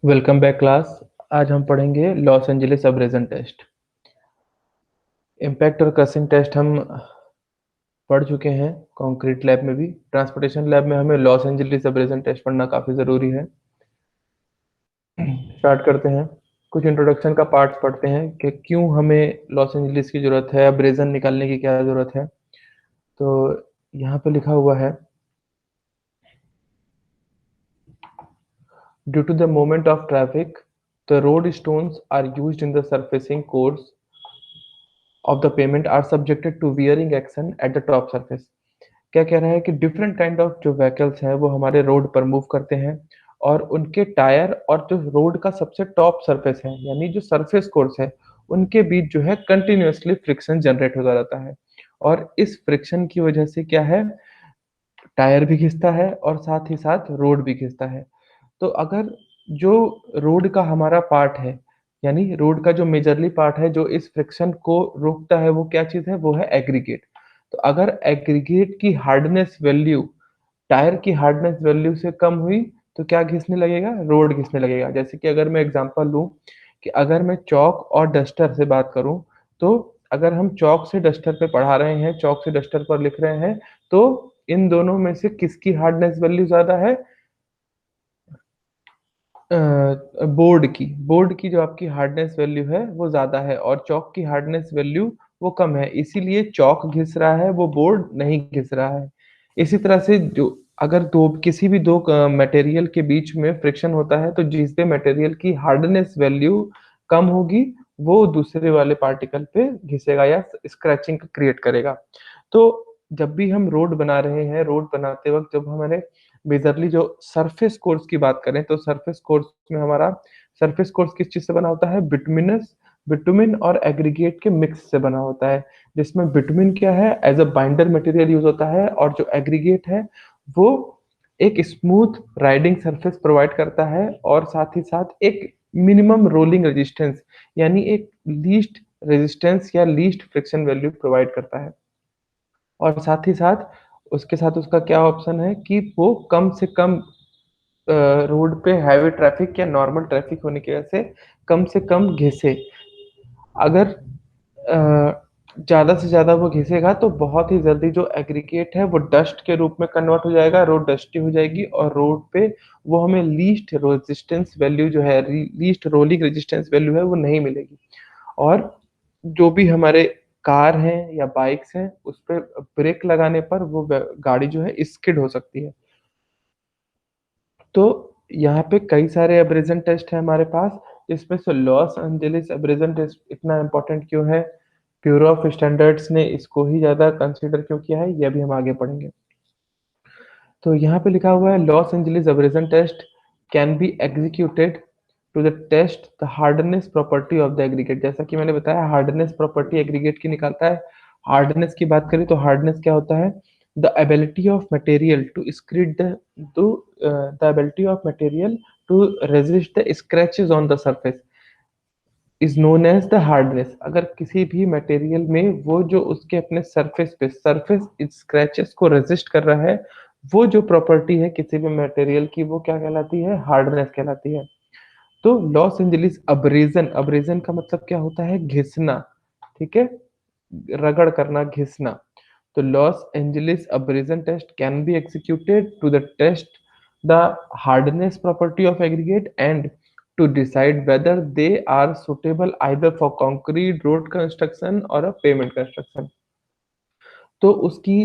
Welcome back class. आज हम पढ़ेंगे Los Angeles abrasion test. Impact और क्रसिंग टेस्ट हम पढ़ चुके हैं कंक्रीट लैब में भी। ट्रांसपोर्टेशन लैब में हमें लॉस एंजलिस अब्रेजन टेस्ट पढ़ना काफ़ी ज़रूरी है। स्टार्ट करते हैं। कुछ इंट्रोडक्शन का पार्ट्स पढ़ते हैं कि क्यों हमें लॉस एंजलिस की ज़रूरत है, अब्रेजन निकालने की क्या ज़रूरत है। तो यहाँ पे लिखा हुआ है, due to the movement of traffic the road stones are used in the surfacing course of the pavement are subjected to wearing action at the top surface. क्या कह रहा है कि डिफरेंट काइंड ऑफ जो व्हीकल्स हैं वो हमारे road पर मूव करते हैं, और उनके टायर और जो रोड का सबसे टॉप सरफेस है यानी जो सरफेस कोर्स है, उनके बीच जो है कंटिन्यूअसली फ्रिक्शन जनरेट होता रहता है। और इस फ्रिक्शन की वजह से क्या है, टायर भी घिसता है और साथ ही साथ रोड भी घिसता है। तो अगर जो रोड का हमारा पार्ट है, यानी रोड का जो मेजरली पार्ट है जो इस फ्रिक्शन को रोकता है, वो क्या चीज़ है, वो है एग्रीगेट। तो अगर एग्रीगेट की हार्डनेस वैल्यू टायर की हार्डनेस वैल्यू से कम हुई तो क्या घिसने लगेगा, रोड घिसने लगेगा। जैसे कि अगर मैं एग्जांपल लूँ कि अगर मैं चॉक और डस्टर से बात करूँ, तो अगर हम चॉक से डस्टर पे पढ़ा रहे हैं, चॉक से डस्टर पर लिख रहे हैं, तो इन दोनों में से किसकी हार्डनेस वैल्यू ज़्यादा है? बोर्ड की जो आपकी हार्डनेस वैल्यू है वो ज़्यादा है, और चॉक की हार्डनेस वैल्यू वो कम है, इसीलिए चॉक घिस रहा है, वो बोर्ड नहीं घिस रहा है। इसी तरह से जो अगर दो किसी भी दो मटेरियल के बीच में फ्रिक्शन होता है, तो जिस भी मटेरियल की हार्डनेस वैल्यू कम होगी, वो दूसरे वाले पार्टिकल पे घिसेगा या स्क्रैचिंग क्रिएट करेगा। तो जब भी हम रोड बना रहे हैं, रोड बनाते वक्त जब हमारे मेजरली जो सरफेस कोर्स की बात करें, तो सरफेस कोर्स में हमारा सरफेस कोर्स किस चीज़ से बना होता है? बिटुमिन और एग्रीगेट के मिक्स से बना होता है। जिसमें बिटुमिन क्या है, as a binder material use होता है, और जो एग्रीगेट है वो एक स्मूथ राइडिंग सरफेस प्रोवाइड करता है, और साथ ही साथ एक मिनिमम रोलिंग रेजिस्टेंस यानी एक लीस्ट रेजिस्टेंस या लीस्ट फ्रिक्शन वैल्यू प्रोवाइड करता है। और साथ ही साथ उसके साथ उसका क्या ऑप्शन है कि वो कम से कम रोड पे हैवी ट्रैफिक या नॉर्मल ट्रैफिक होने की वजह से कम घिसे। अगर ज़्यादा से ज़्यादा वो घिसेगा तो बहुत ही जल्दी जो एग्रीगेट है वो डस्ट के रूप में कन्वर्ट हो जाएगा, रोड डस्टी हो जाएगी, और रोड पे वो हमें लीस्ट रेजिस्टेंस वैल्यू जो है, लीस्ट रोलिंग रेजिस्टेंस वैल्यू है, वो नहीं मिलेगी। और जो भी हमारे कार हैं या बाइक्स हैं, उस पे ब्रेक लगाने पर वो गाड़ी जो है स्किड हो सकती है। तो यहाँ पे कई सारे एब्रेजन टेस्ट हैं हमारे पास, जिसमें से लॉस एंजेलिस एब्रेजन टेस्ट इतना इम्पोर्टेंट क्यों है, ब्यूरो ऑफ स्टैंडर्ड्स ने इसको ही ज़्यादा कंसीडर क्यों किया है, ये भी हम आगे पढ़ेंगे। तो यहाँ पे लिखा हुआ है, Los Angeles abrasion test can be executed to the test the hardness property of the aggregate. जैसा कि मैंने बताया, हार्डनेस प्रॉपर्टी एग्रीगेट की निकालता है। हार्डनेस की बात करें तो हार्डनेस क्या होता है? The ability of material to screed the to the ability of material to resist the scratches on the surface is known as the hardness. अगर किसी भी मटेरियल में वो जो उसके अपने सरफेस पे सरफेस स्क्रैचेस को रेजिस्ट कर रहा है, वो जो प्रॉपर्टी है किसी भी मटेरियल की, वो क्या कहलाती है? हार्डनेस कहलाती है। तो लॉस एंजेलिस अब्रेजन, अब्रेजन का मतलब क्या होता है? घिसना। ठीक है, रगड़ करना, घिसना। तो Los Angeles abrasion test can be executed to the test the hardness property of aggregate and to decide whether they are suitable either for concrete road construction or a pavement construction। तो उसकी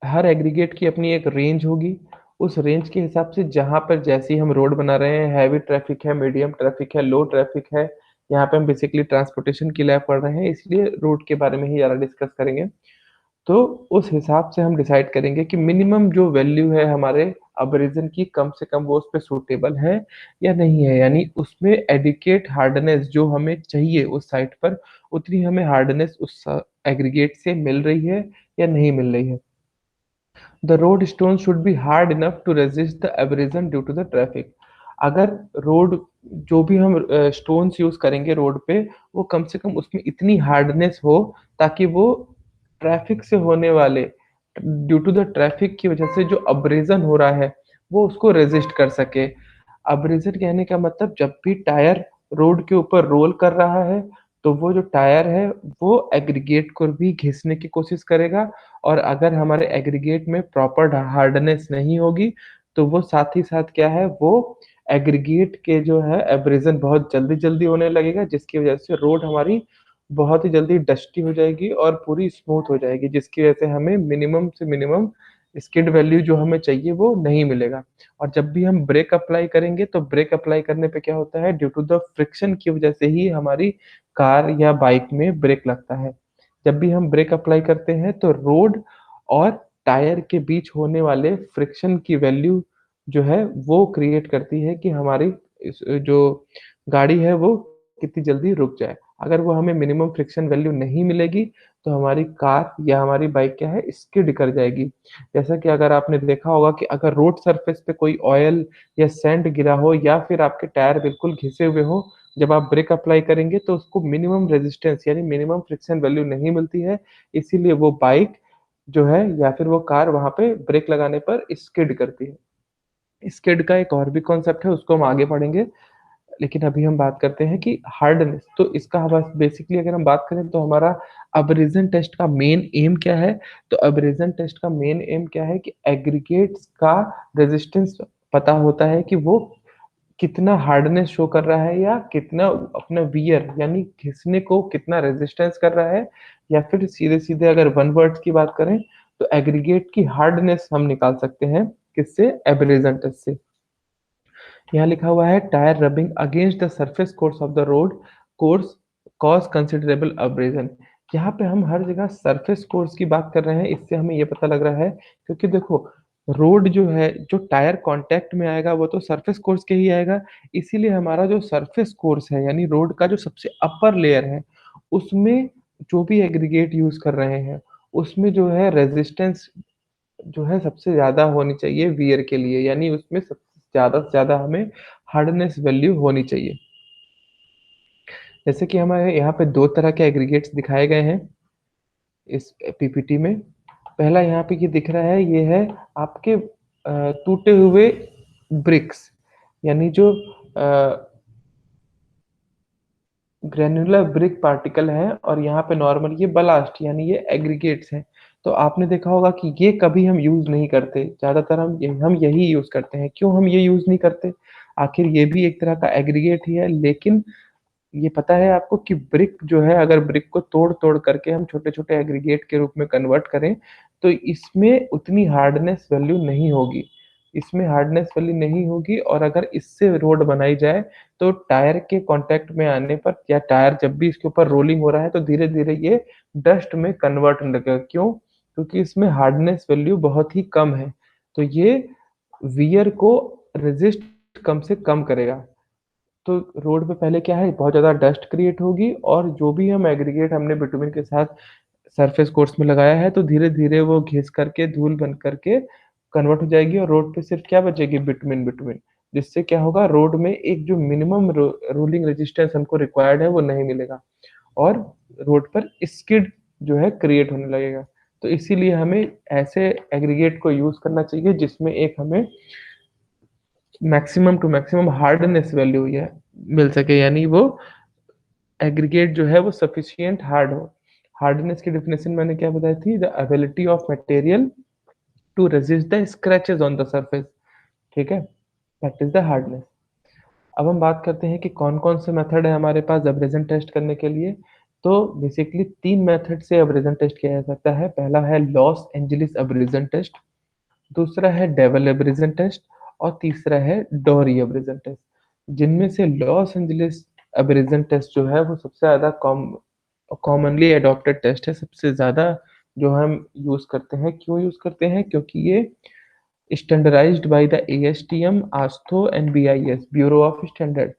हर aggregate की अपनी एक range होगी। उस range के हिसाब से जहाँ पर जैसी हम रोड बना रहे हैं, हैवी ट्रैफिक है, मीडियम ट्रैफिक है, लो ट्रैफिक है, यहाँ पे हम बेसिकली ट्रांसपोर्टेशन की लैब पढ़ रहे हैं, इसलिए रोड के बारे में ही ज़्यादा डिस्कस करेंगे। तो उस हिसाब से हम डिसाइड करेंगे कि मिनिमम जो वैल्यू है हमारे अब्रेजन की, कम से कम वो उस पे सूटेबल है या नहीं है, यानी उसमें एडिकेट हार्डनेस जो हमें चाहिए उस साइट पर, उतनी हमें हार्डनेस उस एग्रीगेट से मिल रही है या नहीं मिल रही है। The road stone should be hard enough to resist the abrasion due to the traffic. अगर रोड जो भी हम स्टोन्स यूज करेंगे रोड पे, वो कम से कम उसमें इतनी हार्डनेस हो ताकि वो ट्रैफिक से होने वाले, ड्यू टू द ट्रैफिक की वजह से जो अब्रेजन हो रहा है, वो उसको रेजिस्ट कर सके। अब्रेज़न कहने का मतलब जब भी टायर रोड के ऊपर रोल कर रहा है, तो वो जो टायर है, वो एग्रीगेट को भी घिसने की कोशिश करेगा और अगर हमारे एग्रीगेट में प्रॉपर हार्डनेस नहीं होगी, तो वो साथ ही साथ क्या है, वो एग्रीगेट के जो है एब्रेज़न बहुत जल्दी-जल्दी होने लगेगा, जिसकी वजह से रोड हमारी बहुत ही जल्दी डस्टी हो जाएगी और पूरी स्मूथ हो जाएगी, जिसकी वजह से हमें मिनिमम से मिनिमम स्किड वैल्यू जो हमें चाहिए, वो नहीं मिलेगा। और जब भी हम ब्रेक अप्लाई करेंगे, तो ब्रेक अप्लाई करने पे क्या होता है, ड्यू टू द फ्रिक्शन की वजह से ही हमारी कार या बाइक में ब्रेक लगता है। जब भी हम ब्रेक अप्लाई करते हैं, तो रोड और टायर के बीच होने वाले फ्रिक्शन की वैल्यू जो है, वो क्रिएट करती है कि हमारी इस जो गाड़ी है, वो कितनी जल्दी रुक जाए। अगर वो हमें मिनिमम फ्रिक्शन वैल्यू नहीं मिलेगी, तो हमारी कार या हमारी बाइक क्या है, स्किड कर जाएगी। जैसा कि अगर आपने देखा होगा कि अगर रोड सरफेस पे कोई ऑयल या सैंड गिरा हो या फिर आपके टायर बिल्कुल घिसे हुए हों, जब आप ब्रेक अप्लाई करेंगे तो उसको मिनिमम रेजिस्टेंस यानी मिनिमम फ्रिक्शन वैल्यू नहीं मिलती है, इसीलिए वो बाइक जो है या फिर वो कार वहाँ पे ब्रेक लगाने पर स्किड करती है। स्किड का एक और भी कॉन्सेप्ट है, उसको हम आगे पढ़ेंगे। लेकिन अभी हम बात करते हैं कि हार्डनेस, तो इसका बस बेसिकली अगर हम बात करें तो हमारा अब्रेज़न टेस्ट का मेन एम क्या है? तो अब्रेज़न टेस्ट का मेन एम क्या है कि एग्रीगेट्स का रेजिस्टेंस पता होता है कि वो कितना हार्डनेस शो कर रहा है या कितना अपना वियर यानी घिसने को कितना रेजिस्टेंस कर रहा है या फिर सीधे-सीधे अगर वन वर्ड्स की बात करें तो एग्रीगेट की हार्डनेस हम निकाल सकते हैं किससे? अब्रेज़न टेस्ट से। यहाँ लिखा हुआ है tyre rubbing against the surface course of the road course cause considerable abrasion. यहाँ पे हम हर जगह सरफेस कोर्स की बात कर रहे हैं, इससे हमें ये पता लग रहा है क्योंकि देखो रोड जो है जो टायर कांटेक्ट में आएगा वो तो सरफेस कोर्स के ही आएगा, इसीलिए हमारा जो सरफेस कोर्स है यानी रोड का जो सबसे अपर लेयर है उसमें जो भी एग्रीगेट यूज कर रहे हैं उसमें जो है रेजिस्टेंस जो है सबसे ज़्यादा होनी चाहिए वियर के लिए, यानी उसमें सबसे ज़्यादा से ज़्यादा हमें हार्डनेस वैल्यू होनी चाहिए। जैसे कि हमारे यहाँ पे 2 तरह के एग्रीगेट्स दिखाए गए हैं इस पीपीटी में। पहला यहाँ पे ये दिख रहा है, ये है आपके टूटे हुए ब्रिक्स यानी जो ग्रैन्युलर ब्रिक पार्टिकल है और यहाँ पे नॉर्मल ये बलास्ट यानी ये एग्रीगेट्स हैं। तो आपने देखा होगा कि ये कभी हम यूज़ नहीं करते, ज़्यादातर हम यही यूज़ करते हैं। क्यों हम ये यूज़ नहीं करते? आखिर ये भी एक तरह का एग्रीगेट ही है, लेकिन ये पता है आपको कि ब्रिक जो है अगर ब्रिक को तोड़-तोड़ करके हम छोटे-छोटे एग्रीगेट के रूप में कन्वर्ट करें, तो इसमें उतनी हार्डनेस वैल्यू नहीं होगी। इसमें हार्डनेस वैल्यू नहीं होगी और अगर इससे रोड बनाई जाए, तो टायर के कॉन्टैक्ट में आने पर या टायर जब भी इसके ऊपर रोलिंग हो रहा है, तो धीरे-धीरे ये डस्ट में कन्वर्ट होने लगेगा। क्यों? क्योंकि इसमें हार्डनेस वैल्यू बहुत ही कम है। तो ये वियर को रेज़िस्ट कम से कम करेगा। तो रोड पे पहले क्या है बहुत ज़्यादा डस्ट क्रिएट होगी और जो भी हम एग्रीगेट हमने बिटुमिन के साथ सरफेस कोर्स में लगाया है तो धीरे-धीरे वो घिस करके धूल बन करके कन्वर्ट हो जाएगी और रोड पे सिर्फ़ क्या बचेगी बिटुमिन बिटुमिन। जिससे क्या होगा रोड में एक जो मिनिमम रोलिंग रेजिस्टेंस हमको रिक्वायर्ड है वो नहीं मिलेगा और रोड पर स्किड जो है क्रिएट होने लगेगा। तो इसीलिए हमें ऐसे एग्रीगेट को यूज़ करना चाहिए जिसमें एक हमें maximum to maximum hardness value या मिल सके यानी वो एग्रीगेट जो है वो सफिशिएंट हार्ड हो। हार्डनेस की डेफिनिशन मैंने क्या बताई थी? The ability of material to resist the scratches on the surface, ठीक है? That is the hardness. अब हम बात करते हैं कि कौन-कौन से मेथड है हमारे पास एब्रेज़न टेस्ट करने के लिए। तो बेसिकली 3 मेथड से एब्रेज़न टेस्ट किया जा सकता है। पहला है लॉस एंजेलिस एब्रेज़न टेस्ट, दूसरा है डेवल एब्रेज़न टेस्ट और तीसरा है डोरी एब्रेज़न टेस्ट। जिनमें से लॉस एंजेलिस एब्रेज़न टेस्ट जो है वो सबसे ज़्यादा कॉमनली एडॉप्टेड टेस्ट है, सबसे ज़्यादा जो हम यूज़ करते हैं। क्यों यूज़ करते हैं? क्योंकि ये standardised by the ASTM, AASHTO and BIS Bureau of Standard.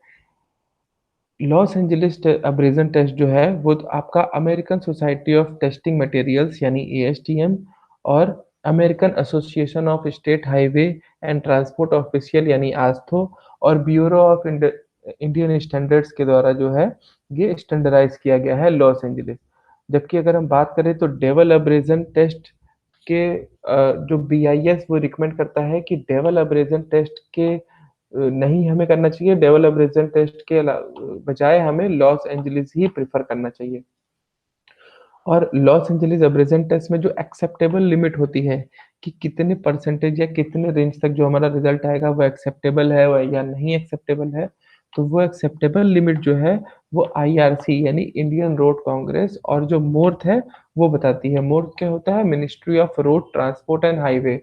Los Angeles abrasion test जो है वो तो आपका American Society of Testing Materials यानी एएसटीएम और American Association of State Highway and Transport Official यानी आस्थो और ब्यूरो ऑफ इंडियन स्टैंडर्ड्स के द्वारा जो है ये स्टैंडर्डाइज किया गया है लॉस एंजेलिस। जबकि अगर हम बात करें तो डेवल अब्रेजन टेस्ट के जो बीआईएस वो रिकमेंड करता है कि डेवल अब्रेजन टेस्ट के नहीं हमें करना चाहिए, डबल अब्रेजन टेस्ट के बजाय हमें लॉस एंजलिस ही प्रेफर करना चाहिए। और लॉस एंजलिस अब्रेजन टेस्ट में जो एक्सेप्टेबल लिमिट होती है कि कितने परसेंटेज या कितने रेंज तक जो हमारा रिजल्ट आएगा वो एक्सेप्टेबल है या नहीं एक्सेप्टेबल है, तो वो एक्सेप्टेबल लिमिट जो है वो आईआरसी यानी इंडियन रोड कांग्रेस और जो मोर्थ है वो बताती है। मोर्थ क्या होता है? Ministry of road transport and highway.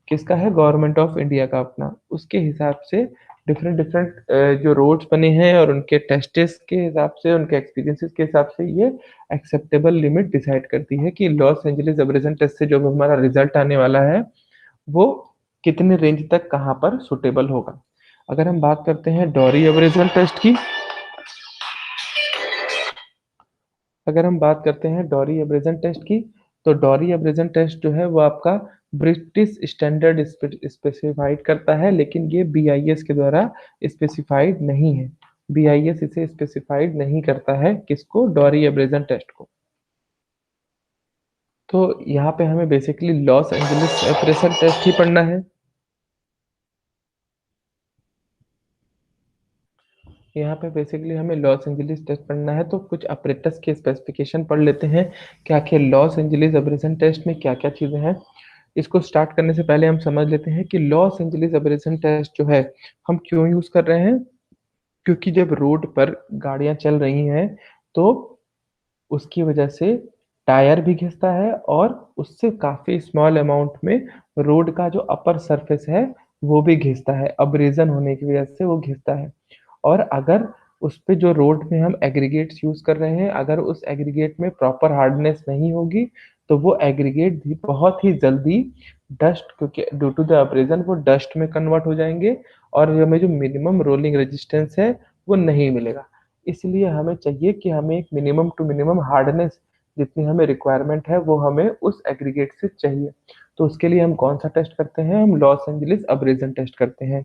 किसका है? गवर्नमेंट ऑफ इंडिया का अपना। उसके हिसाब से डिफरेंट डिफरेंट जो रोड्स बने हैं और उनके टेस्टेस के हिसाब से, उनके एक्सपीरियंसेस के हिसाब से ये एक्सेप्टेबल लिमिट डिसाइड करती है कि लॉस एंजलिस अब्रेजन टेस्ट से जो हमारा रिजल्ट आने वाला है वो कितने रेंज तक कहाँ पर सुटेबल होगा। अगर हम बात करते हैं डॉरी अब्रेजन टेस्ट की, अगर हम बात करते हैं डॉरी एब्रेजन टेस्ट की, तो डॉरी एब्रेजन टेस्ट जो है वो आपका ब्रिटिश स्टैंडर्ड स्पेसिफाइड करता है, लेकिन ये बीआईएस के द्वारा स्पेसिफाइड नहीं है। बीआईएस इसे स्पेसिफाइड नहीं करता है, किसको? डॉरी एब्रेजन टेस्ट को। तो यहाँ पे हमें basically Los Angeles abrasion test ही पढ़ना है। यहाँ पे बेसिकली हमें लॉस एंजलिस टेस्ट पढ़ना है, तो कुछ ऑपरेटर्स के स्पेसिफिकेशन पढ़ लेते हैं कि आखिर लॉस एंजलिस अब्रेजन टेस्ट में क्या क्या चीज़ें हैं। इसको स्टार्ट करने से पहले हम समझ लेते हैं कि लॉस एंजलिस अब्रेजन टेस्ट जो है हम क्यों यूज़ कर रहे हैं। क्योंकि जब रोड पर गाड़ियाँ चल रही हैं तो उसकी वजह से टायर भी घिसता है और उससे काफ़ी स्मॉल अमाउंट में रोड का जो अपर सरफेस है वो भी घिसता है। अब्रेजन होने की वजह से वो घिसता है। और अगर उस पे जो रोड में हम एग्रीगेट्स यूज़ कर रहे हैं, अगर उस एग्रीगेट में प्रॉपर हार्डनेस नहीं होगी, तो वो एग्रीगेट भी बहुत ही जल्दी डस्ट, क्योंकि ड्यू टू द अब्रेजन वो डस्ट में कन्वर्ट हो जाएँगे और हमें जो मिनिमम रोलिंग रेजिस्टेंस है, वो नहीं मिलेगा। इसलिए हमें चाहिए कि हमें एक मिनिमम टू मिनिमम हार्डनेस जितनी हमें रिक्वायरमेंट है, वो हमें उस एग्रीगेट से चाहिए। तो उसके लिए हम कौन-सा टेस्ट करते हैं? हम लॉस एंजेलिस अब्रेजन टेस्ट करते हैं।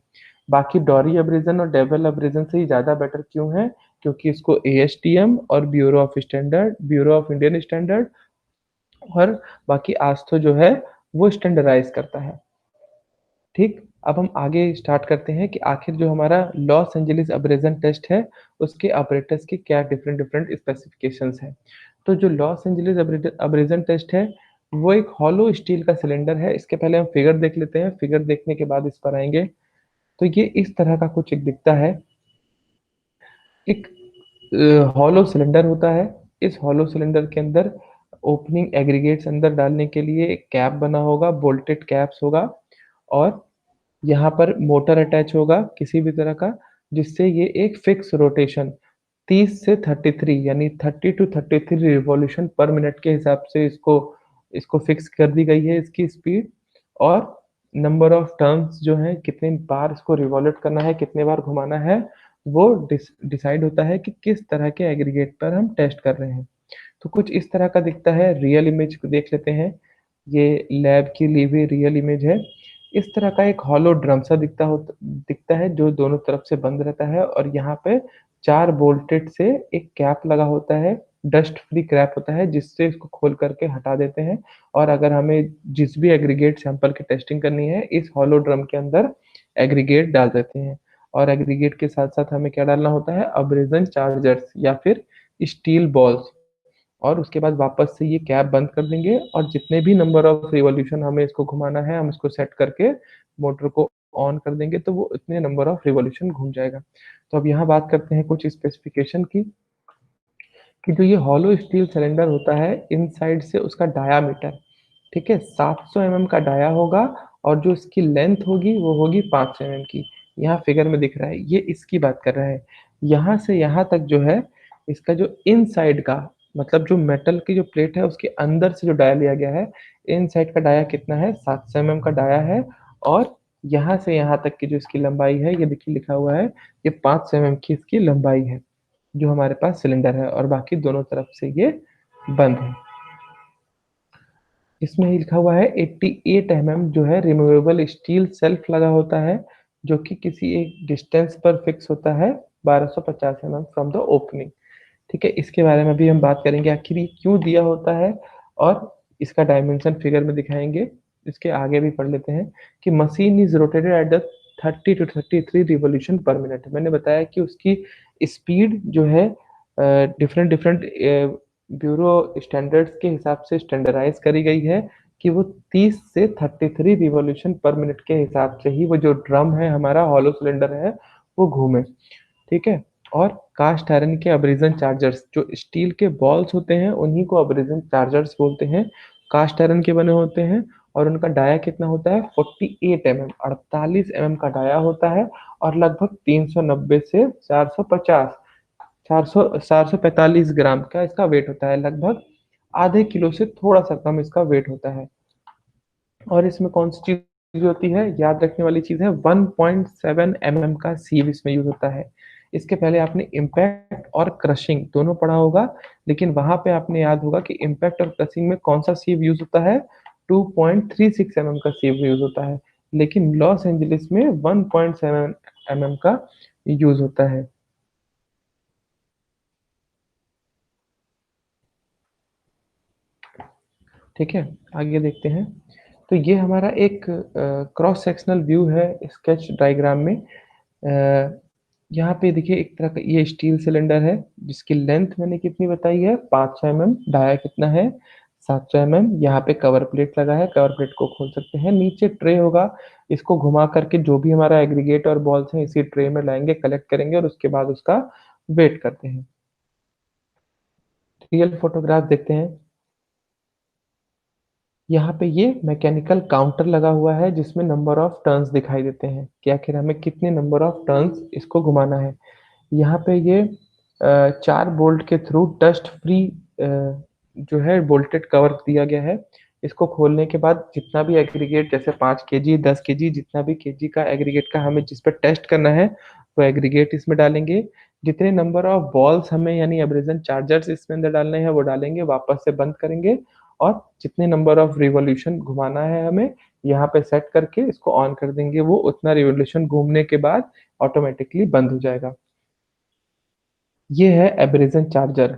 बाकी डॉरी अब्रेजन और डेवल अब्रेजन से ही ज़्यादा बेटर क्यों है? क्योंकि इसको एएसटीएम और ब्यूरो ऑफ इंडियन स्टैंडर्ड और बाकी आस्थो जो है वो स्टैंडर्डाइज़ करता है। ठीक? अब हम आगे स्टार्ट करते हैं कि आखिर जो हमारा लॉस एंजेलिस अब्रेजन टेस्ट है, उसके ऑपरेटर्स की क्या डिफरेंट डिफरेंट स्पेसिफिकेशंस हैं। तो जो लॉस एंजेलिस अब्रेजन टेस्ट है, वो एक हॉलो स्टील का सिलेंडर है। इसके पहले हम फिगर देख लेते हैं, फिगर देखने के बाद इस पर आएँगे। तो ये इस तरह का कुछ एक दिखता है। एक हॉलो सिलेंडर होता है। इस हॉलो सिलेंडर के अंदर ओपनिंग एग्रीगेट्स अंदर डालने के लिए एक कैप बना होगा, बोल्टेड कैप्स होगा और यहाँ पर मोटर अटैच होगा किसी भी तरह का, जिससे ये एक फिक्स रोटेशन 30 से 33 यानी 30 टू 33 रिवॉल्यूशन पर मिनट के हिसाब से इसको इसको फिक्स कर दी गई है, इसकी स्पीड। और नंबर ऑफ टर्न्स जो हैं, कितनी बार इसको रिवॉल्यूट करना है, कितने बार घुमाना है, वो डिसाइड होता है कि किस तरह के एग्रीगेट पर हम टेस्ट कर रहे हैं। तो कुछ इस तरह का दिखता है। रियल इमेज को देख लेते हैं। ये लैब की ली हुई रियल इमेज है। इस तरह का एक हॉलो ड्रम सा दिखता है जो दोनों तरफ से बंद रहता है और यहाँ पे 4 बोल्टेड से एक कैप लगा होता है, डस्ट फ्री कैप होता है, जिससे इसको खोल करके हटा देते हैं। और अगर हमें जिस भी एग्रीगेट सैंपल की टेस्टिंग करनी है, इस हॉलो ड्रम के अंदर एग्रीगेट डाल देते हैं। और एग्रीगेट के साथ-साथ हमें क्या डालना होता है? अब्रेजन चार्जर्स या फिर स्टील बॉल्स। और उसके बाद वापस से ये कैप बंद कर देंगे और जितने भी नंबर ऑफ रिवॉल्यूशन हमें इसको घुमाना है, हम इसको सेट करके मोटर को ऑन कर देंगे, तो वो इतने नंबर ऑफ रिवॉल्यूशन घूम जाएगा। तो अब यहाँ बात करते हैं कुछ स्पेसिफिकेशन की, कि जो ये हॉलो स्टील सिलेंडर होता है, इनसाइड से उसका डायामीटर, ठीक है, 700 एमएम का डाया होगा और जो इसकी लेंथ होगी वो होगी 500 एमएम की। यहाँ फिगर में दिख रहा है, ये इसकी बात कर रहा है। यहाँ से यहाँ तक जो है, इसका जो इनसाइड का मतलब जो मेटल की जो प्लेट है उसके अंदर से जो डाया लिया गया है, इनसाइड का डाया कितना है? 700 एमएम का डाया है। और यहाँ से यहाँ तक की जो इसकी लंबाई है, ये देखिए लिखा हुआ है, ये 500 एमएम की इसकी लंबाई है, जो हमारे पास सिलेंडर है और बाकी दोनों तरफ से ये बंद है। इसमें ही लिखा हुआ है 88 एमएम जो है रिमूवेबल स्टील सेल्फ लगा होता है, जो कि किसी एक डिस्टेंस पर फिक्स होता है 1250 एमएम फ्रॉम द ओपनिंग। ठीक है, इसके बारे में भी हम बात करेंगे आखिर ये क्यों दिया होता है और इसका डायमेंशन फिगर में दिखाएँगे। इसके आगे भी पढ़ लेते हैं कि machine is rotated at the 30 to 33 revolution per minute. मैंने बताया कि उसकी स्पीड जो है डिफरेंट डिफरेंट ब्यूरो स्टैंडर्ड्स के हिसाब से स्टैंडर्डाइज़ करी गई है कि वो 30 से 33 रिवॉल्यूशन पर मिनट के हिसाब से ही वो जो ड्रम है हमारा हॉलो सिलेंडर है, वो घूमे। ठीक है? और कास्ट आयरन के अब्रेज़न चार्जर्स जो स्टील के बॉल्स होते हैं, उन्हीं को अब्रेज़न चार्जर्स बोलते हैं। कास्ट आयरन के बने होते हैं और उनका डाया कितना होता है 48 एमएम 48 एमएम का डाया होता है और लगभग 390 से 450 400 445 ग्राम का इसका वेट होता है। लगभग आधे किलो से थोड़ा-सा कम इसका वेट होता है। और इसमें कौन-सी चीज़ होती है, याद रखने वाली चीज़ है 1.7 एमएम का सीव इसमें यूज़ होता है। इसके पहले आपने इम्पैक्ट और क्रशिंग दोनों पढ़ा होगा, लेकिन वहाँ पे आपने याद होगा कि इम्पैक्ट और क्रशिंग में कौन-सा सीव यूज़ होता है, 2.36 एमएम का सीव यूज़ होता है। लेकिन लॉस एंजेलिस में 1.7 एमएम का यूज़ होता है। ठीक है? आगे देखते हैं। तो ये हमारा एक क्रॉस सेक्शनल व्यू है स्केच डायग्राम में। यहाँ पे देखिए एक तरह का ये स्टील सिलेंडर है, जिसकी लेंथ मैंने कितनी बताई है 500 एमएम, डाया कितना है 700 एमएम। यहाँ पे कवर प्लेट लगा है, कवर प्लेट को खोल सकते हैं। नीचे ट्रे होगा, इसको घुमा करके जो भी हमारा एग्रीगेट और बॉल्स हैं इसी ट्रे में लाएँगे, कलेक्ट करेंगे और उसके बाद उसका वेट करते हैं। रियल फोटोग्राफ देखते हैं। यहाँ पे ये मैकेनिकल काउंटर लगा हुआ है जिसमें नंबर ऑफ टर्न्स दिखाई देते हैं कि आखिर हमें कितने नंबर ऑफ टर्न्स इसको घुमाना है। यहाँ पे ये 4 बोल्ट के थ्रू डस्ट फ्री जो है बोल्टेड कवर दिया गया है। इसको खोलने के बाद जितना भी एग्रीगेट जैसे 5 केजी, 10 केजी जितना भी केजी का एग्रीगेट का हमें जिस पे टेस्ट करना है, वो एग्रीगेट इसमें डालेंगे। जितने नंबर ऑफ बॉल्स हमें यानी एब्रेज़न चार्जर्स इसमें अंदर डालने हैं, वो डालेंगे, वापस से बंद करेंगे और जितने नंबर ऑफ रिवॉल्यूशन घुमाना है हमें, यहाँ पे सेट करके इसको ऑन कर देंगे। वो उतना रिवॉल्यूशन घूमने के बाद ऑटोमैटिकली बंद हो जाएगा। ये है एब्रेज़न चार्जर।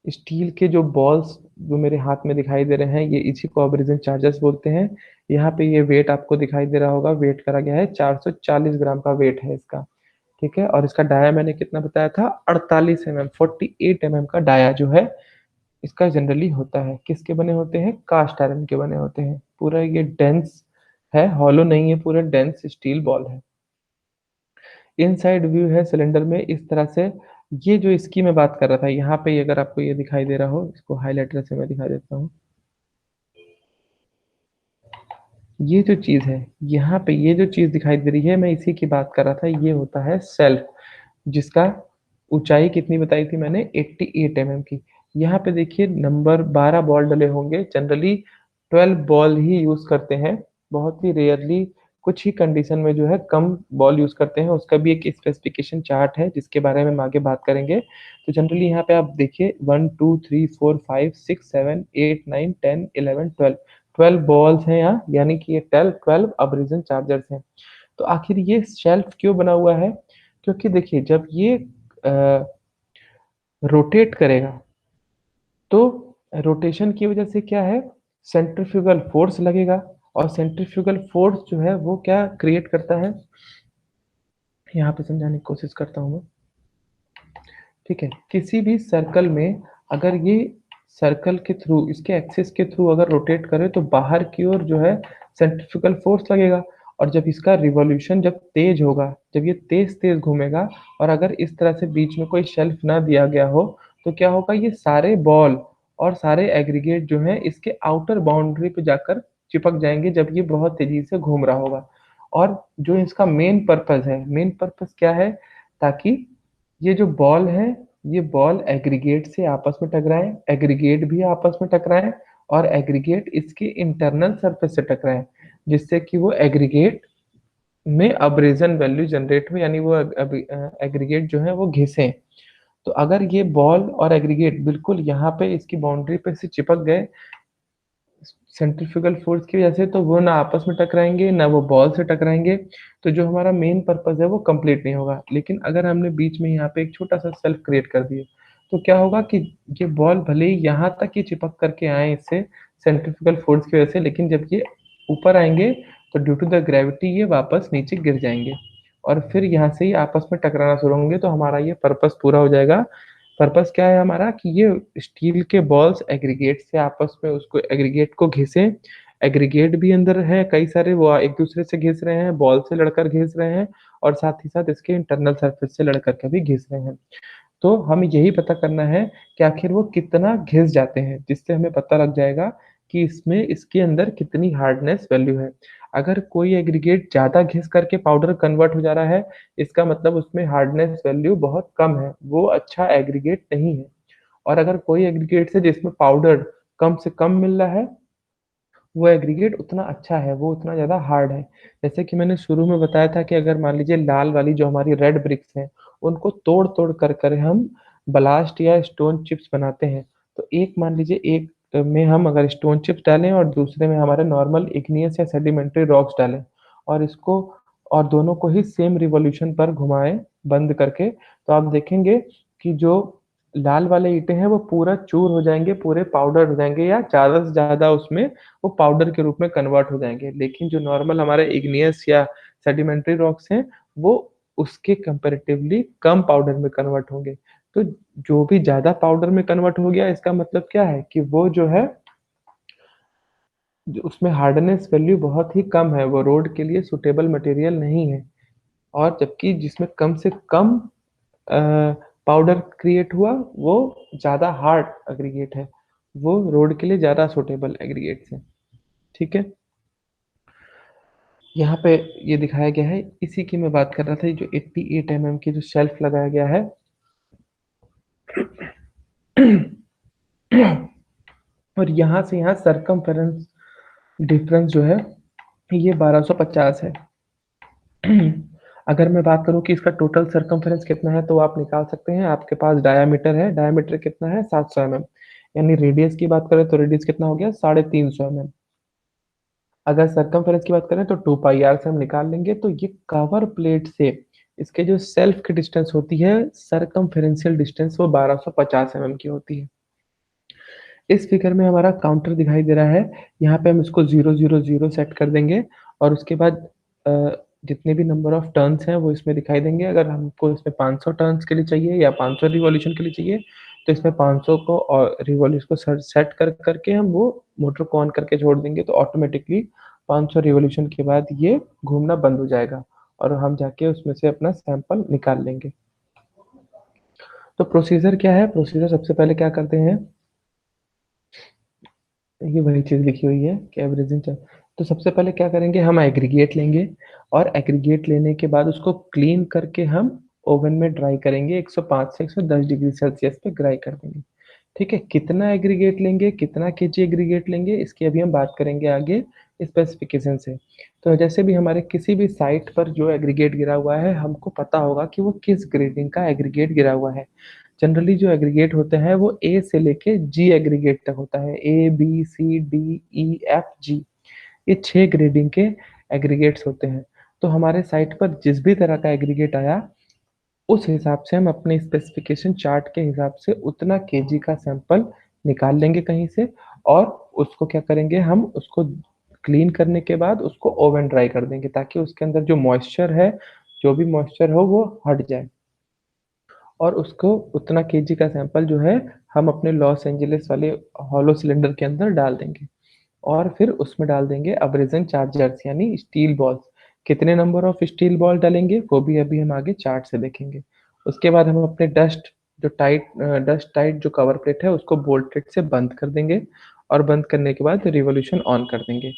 स्टील के जो बॉल्स जो मेरे हाथ में दिखाई दे रहे हैं, ये इसी को एब्रेज़न चार्जर्स बोलते हैं। यहाँ पे ये वेट आपको दिखाई दे रहा होगा, वेट करा गया है 440 ग्राम का वेट है इसका, ठीक है? और इसका डाया मैंने कितना बताया था 48 एमएम 48 एमएम का डाया जो है, इसका जनरली होता है। किसके बने होते हैं? कास्ट आयरन के बने होते हैं। पूरा ये डेंस है, हॉलो नहीं है, पूरा डेंस स्टील बॉल है। इनसाइड व्यू है सिलेंडर में इस तरह से। ये जो इसकी मैं बात कर रहा था, यहाँ पे अगर आपको ये दिखाई दे रहा हो, इसको हाइलाइटर से मैं दिखा देता हूँ। ये जो चीज़ है, यहाँ पे ये जो चीज़ दिखाई दे रही है, मैं इसी की बात कर रहा था। ये होता है सेल्फ, जिसका ऊँचाई कितनी बताई थी मैंने 88 एमएम की। यहाँ पे देखिए नंबर 12 बॉल डले होंगे। जनरली 12 बॉल ही यूज़ करते हैं। बहुत ही रेयरली कुछ ही कंडीशन में जो है कम बॉल यूज़ करते हैं। उसका भी एक स्पेसिफिकेशन चार्ट है जिसके बारे में हम आगे बात करेंगे। तो जनरली यहाँ पे आप देखिए 1, 2, 3, 4, 5, 6, 7, 8, 9, 10, 11, 12 12 बॉल्स हैं यहाँ, यानी कि ये 12 अब्रीजन चार्जर्स हैं। तो आखिर ये शेल्फ क्यों बना हुआ है? क्योंकि देखिए जब ये अ, रोटेट करेगा, तो रोटेशन की वजह से क्या है, सेंट्रीफ्यूगल फ़ोर्स लगेगा और सेंट्रीफ्यूगल फ़ोर्स जो है वो क्या क्रिएट करता है, यहाँ पे समझाने की कोशिश करता हूँ मैं। ठीक है? किसी भी सर्कल में अगर ये सर्कल के थ्रू इसके एक्सिस के थ्रू अगर रोटेट करे तो बाहर की ओर जो है सेंट्रीफ्यूगल फ़ोर्स लगेगा और जब इसका रिवॉल्यूशन जब तेज़ होगा, जब ये तेज़-तेज़ घूमेगा और अगर इस तरह से बीच में कोई शेल्फ ना दिया गया हो, तो क्या होगा ये सारे बॉल और सारे एग्रीगेट जो हैं इसके आउटर बाउंड्री पे जाकर चिपक जाएँगे जब ये बहुत तेज़ी से घूम रहा होगा। और जो इसका मेन पर्पज़ क्या है? ताकि ये जो बॉल है, ये बॉल एग्रीगेट से आपस में टकराएँ, एग्रीगेट भी आपस में टकराएँ और एग्रीगेट इसके इंटरनल सरफेस से टकराएँ, जिससे कि वो एग्रीगेट में अब्रेज़न वैल्यू जनरेट हो यानी वो एग्रीगेट जो है वो घिसें। तो अगर ये बॉल और एग्रीगेट बिल्कुल यहाँ पे इसकी बाउंड्री पे से चिपक गए सेंट्रीफ्यूगल फ़ोर्स की वजह से तो वो ना आपस में टकराएँगे, ना वो बॉल से टकराएँगे, तो जो हमारा मेन पर्पज़ है वो कंप्लीट नहीं होगा। लेकिन अगर हमने बीच में यहाँ पे एक छोटा-सा सेल्फ क्रिएट कर दिए, तो क्या होगा कि ये बॉल भले ही यहाँ तक ही चिपक कर के आएँ इससे सेंट्रीफ्यूगल फ़ोर्स की वजह से, लेकिन जब ये ऊपर आएँगे, तो ड्यू टू द ग्रेविटी ये वापस नीचे गिर जाएँगे और फिर यहाँ से ये आपस में टकराना शुरू होंगे, तो हमारा ये पर्पस पूरा हो जाएगा। पर्पस क्या है हमारा कि ये स्टील के बॉल्स एग्रीगेट से आपस में उसको एग्रीगेट को घिसें। एग्रीगेट भी अंदर है कई सारे, वो एक-दूसरे से घिस रहे हैं, बॉल से लड़कर घिस रहे हैं और साथ ही साथ इसके इंटरनल सरफेस से लड़ कर के भी घिस रहे हैं। तो हमें यही पता करना है कि आखिर वो कितना घिस जाते हैं, जिससे हमें पता लग जाएगा कि इसमें इसके अंदर कितनी हार्डनेस वैल्यू है। अगर कोई एग्रीगेट ज़्यादा घिस करके पाउडर कन्वर्ट हो जा रहा है, इसका मतलब उसमें हार्डनेस वैल्यू बहुत कम है, वो अच्छा एग्रीगेट नहीं है। और अगर कोई एग्रीगेट्स है जिसमें पाउडर कम से कम मिल रहा है, वो एग्रीगेट उतना अच्छा है, वो उतना ज़्यादा हार्ड है। जैसे कि मैंने शुरू में बताया था कि अगर मान लीजिए लाल वाली जो हमारी रेड ब्रिक्स हैं, उनको तोड़-तोड़ कर हम ब्लास्ट या स्टोन चिप्स बनाते हैं। तो एक मान लीजिए एक में हम अगर स्टोन चिप्स डालें और दूसरे में हमारे नॉर्मल इग्नियस या सेडिमेंट्री रॉक्स डालें और इसको और दोनों को ही सेम रिवॉल्यूशन पर घुमाएँ बंद करके, तो आप देखेंगे कि जो लाल वाले ईंटें हैं वो पूरा चूर हो जाएँगे, पूरे पाउडर हो जाएँगे या ज़्यादा से ज़्यादा उसमें वो पाउडर के रूप में कन्वर्ट हो जाएँगे। लेकिन जो नॉर्मल हमारे इग्नियस या सेडिमेंट्री रॉक्स हैं, वो उसके कंपैरेटिवली कम पाउडर में कन्वर्ट होंगे। तो जो भी ज़्यादा पाउडर में कन्वर्ट हो गया, इसका मतलब क्या है कि वो जो है, जो उसमें हार्डनेस वैल्यू बहुत ही कम है, वो रोड के लिए सूटेबल मटेरियल नहीं है। और जबकि जिसमें कम से कम अ, पाउडर क्रिएट हुआ, वो ज़्यादा हार्ड एग्रीगेट है। वो रोड के लिए ज़्यादा सूटेबल एग्रीगेट्स हैं। ठीक है? यहाँ पे ये दिखाया गया है, इसी की मैं बात कर रहा था, ये जो 88 एमएम की जो शेल्फ लगाया गया है। और यहाँ से यहाँ सरकमफेरेंस डिफरेंस जो है, ये 1250 है। अगर मैं बात करूँ कि इसका टोटल सरकमफेरेंस कितना है, तो आप निकाल सकते हैं। आपके पास डायामीटर है, डायामीटर कितना है 700 एमएम, यानी रेडियस की बात करें तो रेडियस कितना हो गया 350 एमएम। अगर सरकमफेरेंस की बात करें तो 2 पाई आर से हम निकाल लेंगे, तो ये कवर प्लेट से इसके जो सेल्फ की डिस्टेंस होती है, सरकमफेरेंशियल डिस्टेंस, वो 1250 एमएम की होती है। इस फिगर में हमारा काउंटर दिखाई दे रहा है, यहाँ पे हम इसको 000 सेट कर देंगे और उसके बाद अ, जितने भी नंबर ऑफ टर्न्स हैं वो इसमें दिखाई देंगे। अगर हमको इसमें 500 टर्न्स के लिए चाहिए या 500 रिवॉल्यूशन के लिए चाहिए, तो इसमें 500 को और रिवॉल्यूशन को सेट कर करके हम वो मोटर को ऑन करके छोड़ देंगे, तो ऑटोमेटिकली 500 रिवॉल्यूशन के बाद ये घूमना बंद हो जाएगा और हम जाके उसमें से अपना सैंपल निकाल लेंगे। तो प्रोसीजर क्या है? प्रोसीजर सबसे पहले क्या करते हैं, ये वही चीज़ लिखी हुई है कि एवरेजिंग च तो सबसे पहले क्या करेंगे, हम एग्रीगेट लेंगे और एग्रीगेट लेने के बाद उसको क्लीन करके हम ओवन में ड्राई करेंगे, 105 से 110 डिग्री सेल्सियस पे ड्राई कर देंगे। ठीक है? कितना एग्रीगेट लेंगे, कितना केजी एग्रीगेट लेंगे, इसकी अभी हम बात करेंगे आगे स्पेसिफिकेशन से। तो जैसे भी हमारे किसी भी साइट पर जो एग्रीगेट गिरा हुआ है, हमको पता होगा कि वो किस ग्रेडिंग का एग्रीगेट गिरा हुआ है। जनरली जो एग्रीगेट होते हैं वो ए से लेके जी एग्रीगेट तक होता है। ए, बी, सी, डी, ई, एफ, जी, ये 6 ग्रेडिंग के एग्रीगेट्स होते हैं। तो हमारे साइट पर जिस भी तरह का एग्रीगेट आया, उस हिसाब से हम अपने स्पेसिफिकेशन चार्ट के हिसाब से उतना केजी का सैंपल निकाल लेंगे कहीं से और उसको क्या करेंगे, हम उसको क्लीन करने के बाद उसको ओवन ड्राई कर देंगे, ताकि उसके अंदर जो मॉइस्चर है, जो भी मॉइस्चर हो वो हट जाए। और उसको उतना केजी का सैंपल जो है, हम अपने लॉस एंजेलिस वाले हॉलो सिलेंडर के अंदर डाल देंगे और फिर उसमें डाल देंगे अब्रेजन चार्जर्स यानी स्टील बॉल्स। कितने नंबर ऑफ स्टील बॉल डालेंगे वो भी अभी हम आगे चार्ट से देखेंगे। उसके बाद हम अपने डस्ट टाइट जो कवर प्लेट है उसको बोल्टेड से बंद कर देंगे और बंद करने के बाद रिवॉल्यूशन ऑन कर देंगे।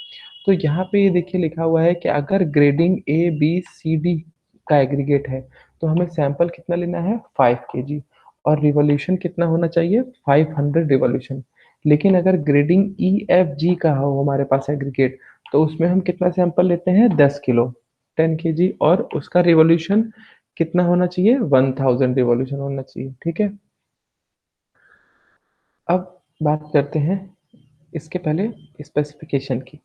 तो यहाँ पे ये देखिए लिखा हुआ है कि अगर ग्रेडिंग ए, बी, सी, डी का एग्रीगेट है, तो हमें सैंपल कितना लेना है 5 केजी और रिवॉल्यूशन कितना होना चाहिए 500 रिवॉल्यूशन। लेकिन अगर ग्रेडिंग ई, एफ, जी का हो हमारे पास एग्रीगेट, तो उसमें हम कितना सैंपल लेते हैं 10 किलो, 10 केजी, और उसका रिवॉल्यूशन कितना होना चाहिए 1000 रिवॉल्यूशन होना चाहिए। ठीक है? अब बात करते हैं इसके पहले स्पेसिफिकेशन की,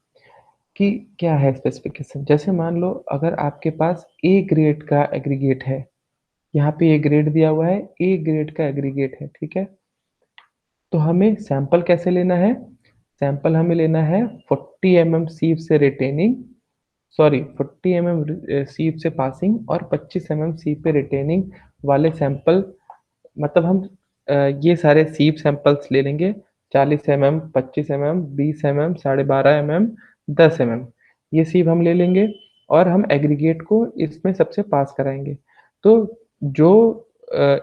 कि क्या है स्पेसिफिकेशन। जैसे मान लो अगर आपके पास ए ग्रेड का एग्रीगेट है, यहाँ पे ए ग्रेड दिया हुआ है, ए ग्रेड का एग्रीगेट है, ठीक है? तो हमें सैंपल कैसे लेना है? सैंपल हमें लेना है 40 mm सीव से रिटेनिंग सॉरी 40 सीप से पासिंग और 25 सीप पे रिटेनिंग वाले सैंपल, मतलब हम ये सारे सीप सैंपल्स ले लेंगे। 40 25 20 12.5 10 ये सीप हम ले लेंगे और हम एग्रीगेट को इसमें सबसे पास कराएंगे। तो जो अ,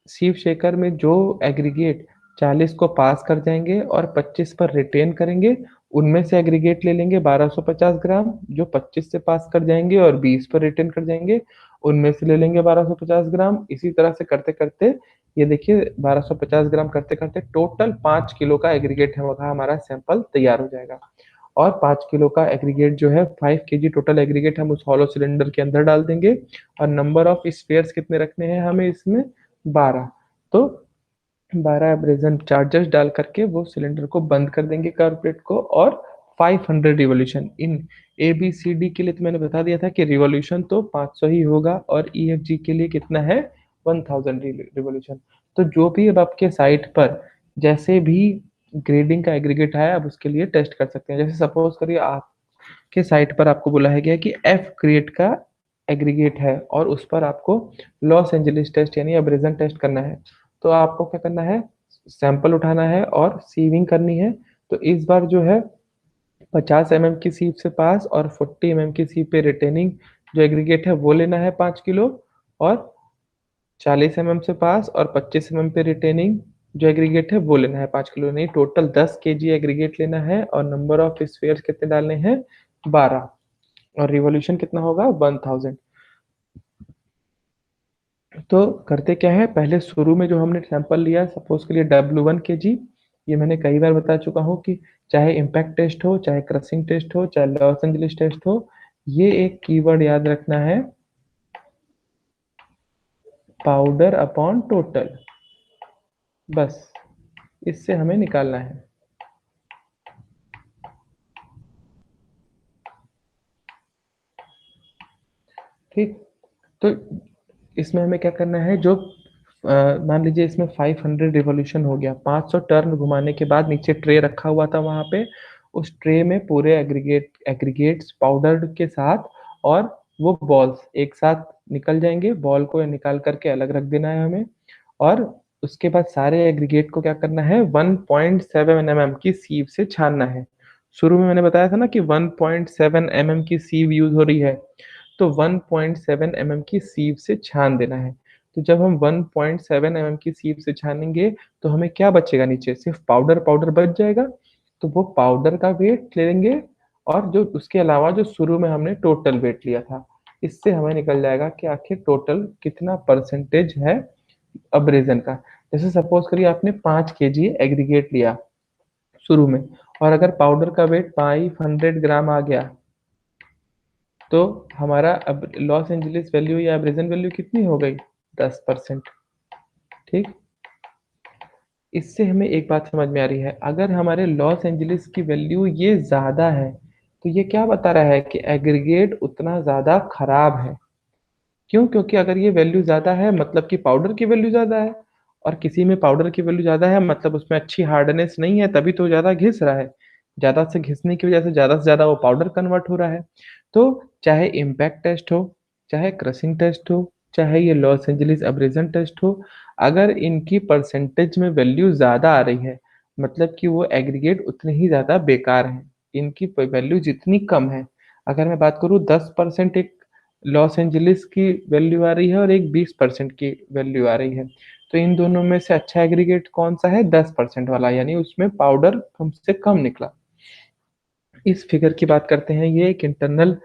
सीप शेकर में जो एग्रीगेट 40 को पास कर जाएंगे और 25 पर रिटेन करेंगे, उनमें से एग्रीगेट ले लेंगे 1250 ग्राम, जो 25 से पास कर जाएंगे और 20 पर रिटेन कर जाएंगे, उनमें से ले लेंगे 1250 ग्राम। इसी तरह से करते करते ये देखिए 1250 ग्राम करते करते टोटल 5 किलो का एग्रीगेट होगा, हमारा सैंपल तैयार हो जाएगा। और 5 किलो का एग्रीगेट जो है 5 केजी टोटल एग्रीगेट हम उस हॉलो सिलेंडर के अंदर डाल देंगे। और नंबर ऑफ स्पेयर्स कितने रखने हैं हमें इसमें? 12। तो 12 एब्रेजन चार्जेस डाल करके वो सिलेंडर को बंद कर देंगे कार्बोरेट को। और 500 revolution in A B C D के लिए तो मैंने बता दिया था कि रिवॉल्यूशन तो 500 ही होगा, और ई एफ जी के लिए कितना है? 1000 रिवॉल्यूशन। तो जो भी अब आपके साइट पर जैसे भी ग्रेडिंग का एग्रीगेट आया, अब उसके लिए टेस्ट कर सकते हैं। जैसे सपोज करिए आपके साइट पर आपको बुलाया गया कि एफ ग्रेड का एग्रीगेट है और उस पर आपको लॉस एंजलिस टेस्ट यानी अब्रेजन टेस्ट करना है। तो आपको क्या करना है? सैंपल उठाना है और सीविंग करनी है। तो इस बार जो है 50 की सीप से पास और 40 की सीप पे रिटेनिंग जो एग्रीगेट है वो लेना है 5 किलो। और 40 से पास और 25 पे रिटेनिंग जो एग्रीगेट है वो लेना है 5 किलो, नहीं टोटल 10 केजी एग्रीगेट लेना है। और नंबर ऑफ स्फेयर कितने डालने हैं? 12। और रिवॉल्यूशन कितना होगा? 1000। तो करते क्या है, पहले शुरू में जो हमने सैंपल लिया सपोज के लिए W1 kg, ये मैंने कई बार बता चुका हूँ कि चाहे इम्पैक्ट टेस्ट हो, चाहे क्रसिंग टेस्ट हो, चाहे लॉस एंजलिस टेस्ट हो, ये एक कीवर्ड याद रखना है, पाउडर अपॉन टोटल। बस इससे हमें निकालना है। ठीक। तो इसमें हमें क्या करना है, जो मान लीजिए इसमें 500 रिवॉल्यूशन हो गया, 500 टर्न घुमाने के बाद नीचे ट्रे रखा हुआ था वहां पे, उस ट्रे में पूरे एग्रीगेट्स पाउडर के साथ और वो बॉल्स एक साथ निकल जाएंगे। बॉल को निकाल करके अलग रख देना है हमें। और उसके बाद सारे एग्रीगेट को क्या करना है? 1.7 की सीव से छानना है। शुरू में मैंने बताया था ना कि 1.7 की सीव यूज हो रही है, तो 1.7 की सीव से छान देना है। तो जब हम 1.7 की सीव से छानेंगे तो हमें क्या बचेगा? नीचे सिर्फ पाउडर पाउडर बच जाएगा। तो वो पाउडर का वेट ले लेंगे और जो उसके अलावा जो शुरू में हमने टोटल वेट लिया था, इससे हमें निकल जाएगा कि आखिर टोटल कितना परसेंटेज है अब्रेजन का। जैसे सपोज करिए आपने 5 केजी एग्रीगेट लिया शुरू में, और अगर पाउडर का वेट 500 ग्राम आ गया, तो हमारा अब लॉस एंजलिस वैल्यू या एब्रेजन वैल्यू कितनी हो गई? 10%। ठीक। इससे हमें एक बात समझ में आ रही है, अगर हमारे लॉस एंजलिस की वैल्यू ये ज्यादा है, तो ये क्या बता रहा है कि एग्रीगेट उतना ज्यादा खराब है। क्यों? क्योंकि अगर ये वैल्यू ज़्यादा है मतलब कि पाउडर की वैल्यू ज़्यादा है, और किसी में पाउडर की वैल्यू ज़्यादा है मतलब उसमें अच्छी हार्डनेस नहीं है, तभी तो ज़्यादा घिस रहा है। ज़्यादा से घिसने की वजह से ज़्यादा से ज़्यादा वो पाउडर कन्वर्ट हो रहा है। तो चाहे इम्पैक्ट टेस्ट हो, चाहे क्रशिंग टेस्ट हो, चाहे ये लॉस एंजेलिस अब्रेजन टेस्ट हो, अगर इनकी परसेंटेज में वैल्यू ज़्यादा आ रही है, मतलब कि वो एग्रीगेट उतने ही ज़्यादा बेकार हैं। इनकी वैल्यू जितनी कम है, अगर मैं बात करूँ 10% एक लॉस एंजेलिस की वैल्यू आ रही है और एक 20% की वैल्यू आ रही है, तो इन दोनों में से अच्छा एग्रीगेट कौन सा है? 10% वाला, यानी उसमें पाउडर हमसे कम निकला। इस फिगर की बात करते हैं, ये एक इंटरनल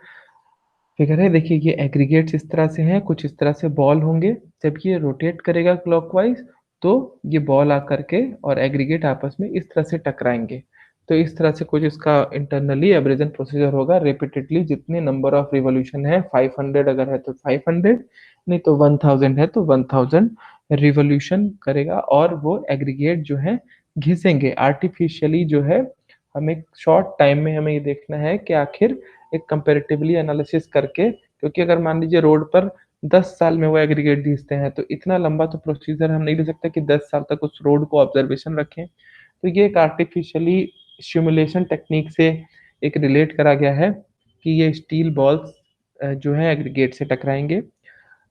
फिगर है। देखिए ये एग्रीगेट्स इस तरह से हैं, कुछ इस तरह से बॉल होंगे। जब ये रोटेट करेगा क्लॉकवाइज, तो ये बॉल आकर के और एग्रीगेट आपस में इस तरह से टकराएंगे। तो इस तरह से कुछ इसका इंटरनली एब्रेजन प्रोसीजर होगा। रिपीटेडली जितने नंबर ऑफ रिवॉल्यूशन है, 500 अगर है तो 500, नहीं तो 1000 है तो 1000 रिवॉल्यूशन करेगा, और वो एग्रीगेट जो है घिसेंगे आर्टिफिशियली। जो है हमें शॉर्ट टाइम में हमें ये देखना है कि आखिर एक कंपैरेटिवली एनालिसिस करके, क्योंकि अगर मान लीजिए रोड पर 10 साल में वो एग्रीगेट घिसते हैं, तो इतना लंबा तो प्रोसीजर हम नहीं ले सकते कि 10 साल तक उस रोड को ऑब्जर्वेशन रखें। तो ये एक आर्टिफिशियली सिमुलेशन टेक्निक से एक रिलेट करा गया है कि ये स्टील बॉल्स जो है एग्रीगेट से टकराएँगे,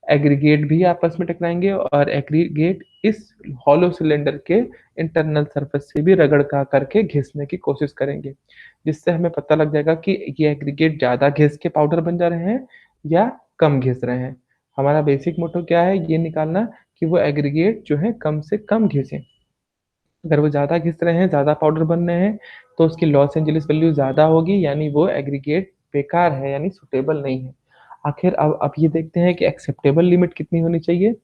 एग्रीगेट भी आपस में टकराएँगे और एग्रीगेट इस हॉलो सिलेंडर के इंटरनल सरफेस से भी रगड़ का करके घिसने की कोशिश करेंगे, जिससे हमें पता लग जाएगा कि ये एग्रीगेट ज़्यादा घिस के पाउडर बन जा रहे हैं या कम घिस रहे हैं। हमारा बेसिक मोट्टो क्या है, ये निकालना कि वो एग्रीगेट जो है कम से कम घिसें। अगर वो ज़्यादा घिस रहे हैं, ज़्यादा पाउडर बन रहे हैं, तो उसकी लॉस एंजेलिस वैल्यू ज़्यादा होगी, यानी वो एग्रीगेट बेकार है, यानी सूटेबल नहीं है। आखिर अब ये देखते हैं कि एक्सेप्टेबल लिमिट कितनी होनी चाहिए।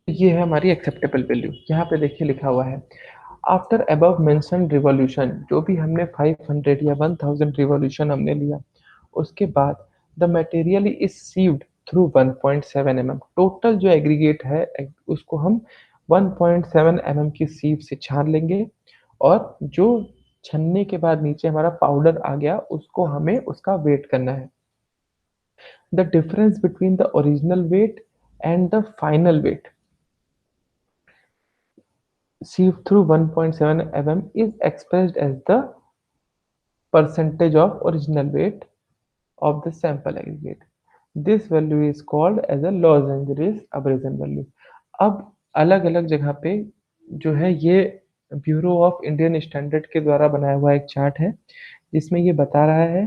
ये है हमारी एक्सेप्टेबल वैल्यू। यहाँ पे देखिए लिखा हुआ है, आफ्टर अबव मेंशन्ड रिवॉल्यूशन, जो भी हमने 500 या 1000 रिवॉल्यूशन हमने लिया, उसके बाद the material is sieved through 1.7 mm। Total जो एग्रीगेट है उसको हम 1.7 mm की सीव से छान लेंगे और जो छनने के बाद नीचे हमारा पाउडर आ गया, उसको हमें उसका वेट करना है। The difference between the original wait and the final wait sieved through 1.7 mm is expressed as the percentage of original weight of the sample aggregate. This value is called as a Los Angeles abrasion value. अब अलग-अलग जगह पे जो है ये bureau of Indian standard के द्वारा बनाया हुआ एक चार्ट है, जिसमें ये बता रहा है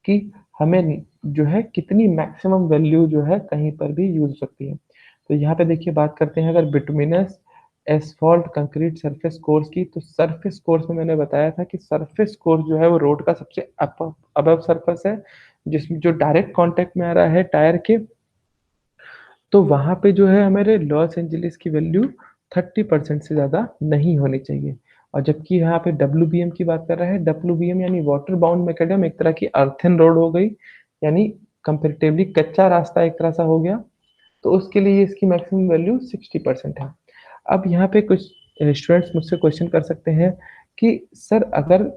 कि हमें जो है कितनी मैक्सिमम वैल्यू जो है कहीं पर भी यूज़ हो सकती है। तो यहाँ पे देखिए बात करते हैं अगर bituminous asphalt concrete surface course की, तो सरफेस कोर्स में मैंने बताया था कि सरफेस कोर्स जो है वो रोड का सबसे अबव सरफेस है, जिसमें जो डायरेक्ट कॉन्टैक्ट में आ रहा है टायर के, तो वहाँ पे जो है हमारे लॉस एंजेलिस की वैल्यू 30% से ज़्यादा नहीं होनी चाहिए। और जबकि यहाँ पे डब्ल्यूबीएम की बात कर रहा है, डब्ल्यूबीएम यानी वाटर बाउंड मैकेडम, एक तरह की अर्थन रोड हो गई, यानी कंपैरेटिवली कच्चा रास्ता एक तरह सा हो गया, तो उसके लिए इसकी मैक्सिमम वैल्यू 60% है। अब यहाँ पे कुछ स्टूडेंट्स मुझसे क्वेश्चन कर सकते हैं कि सर अगर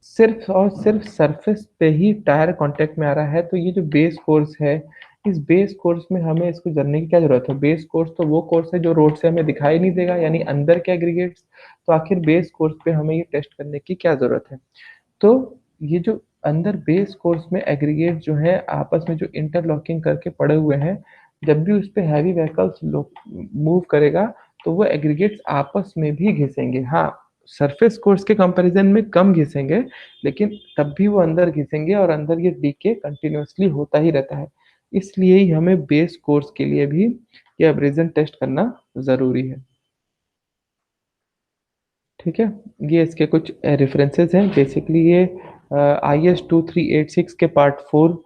सिर्फ़ और सिर्फ़ सरफेस पे ही टायर कॉन्टैक्ट में आ रहा है, तो ये जो बेस कोर्स है, इस बेस कोर्स में हमें इसको जानने की क्या ज़रूरत है? बेस कोर्स तो वो कोर्स है जो रोड से हमें दिखाई नहीं देगा, यानी अंदर के एग्रीगेट्स, तो आखिर बेस कोर्स पे हमें ये टेस्ट करने की क्या ज़रूरत है? तो ये जो अंदर बेस कोर्स में एग्रीगेट जो है आपस में जो इंटरलॉकिंग करके पड़े हुए हैं, जब भी उस पे हैवी व्हीकल्स मूव करेगा, तो वो एग्रीगेट्स आपस में भी घिसेंगे। हाँ, सरफेस कोर्स के कंपैरिज़न में कम घिसेंगे, लेकिन तब भी वो अंदर घिसेंगे और अंदर ये डीके कंटीन्यूअसली होता ही रहता है। इसलिए ही हमें बेस कोर्स के लिए भी ये एब्रेज़न टेस्ट करना ज़रूरी है। ठीक है? ये इसके कुछ रेफ़रेंसेस हैं। बेसिकली ये आईएस 2386 के पार्ट 4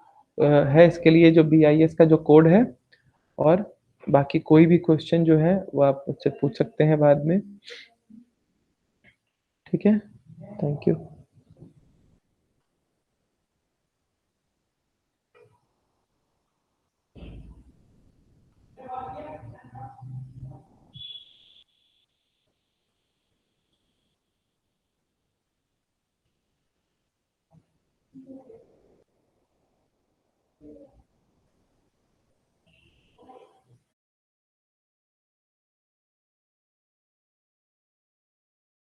है इसके लिए जो बीआईएस का जो कोड है, और बाकी कोई भी क्वेश्चन जो है वो आप मुझसे पूछ सकते हैं बाद में। ठीक है? Thank you.